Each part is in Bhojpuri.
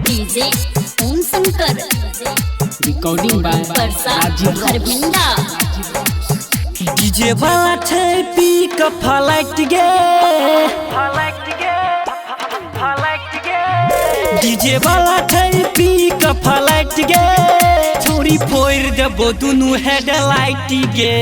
DJ Om Shankar recording by हरभिंडा डीजे वाला छै पिक फ्लाइट गे डीजे वाला छै पिक फ्लाइट गे छोरी फोड़ देबो दुनू हेडलाइट गे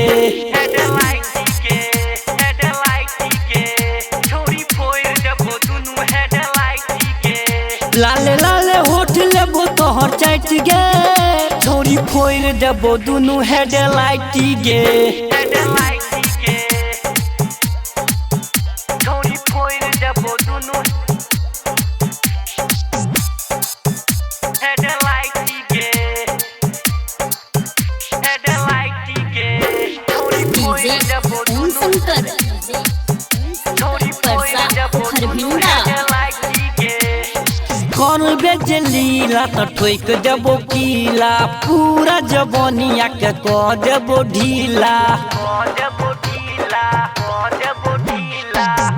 लाले लाले होठ लेबो तोहर चाट गे छोरी फोड़ देबो दुनू हेडलाइट गे डीजे ओम शंकर हरभिंडा कौन बेचलीला तो ठोक देबो कीला पूरा जवानिया के कह देबो ढीला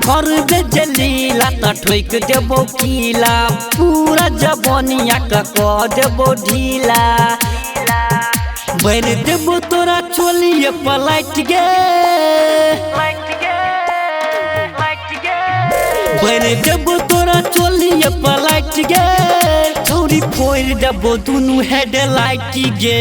कर बेचलीला तो ठोक देबो कीला पूरा जवानिया के कह देबो ढीला बैर देबो तोरा चोलिए पलट गे बैर देबो तोरा चोलिए पलट गे छोरी फोड़ देबो दुनू हेडलाइट गे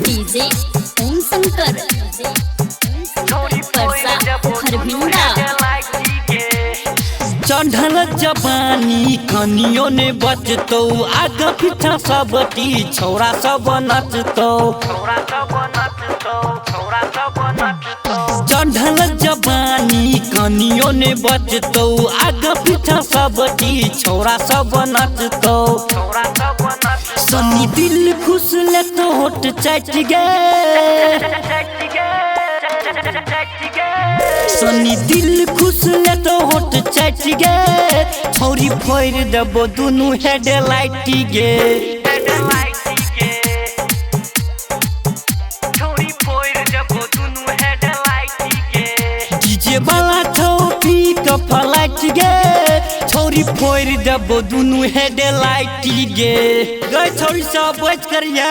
डीजे ओम शंकर हरभिंडा चढ़ल जवानी कनियो ने बचतो आगा पीछा सब टी छौरा सब नचतो चढ़ल जवानी कनियो ने बचतो आगा पीछा सब टी छौरा सब नचतो सनी दिल खुश ले तो होट चट गे सनी दिल खुश ले तो होट चट गे छोरी फोड़ देबो दुनू हेडलाइट गे डीजे वाला छौ पिक फ्लाइट गे छोरी फोड़ देबो दुनू हेडलाइट गे गई छोरी सब बच करिया।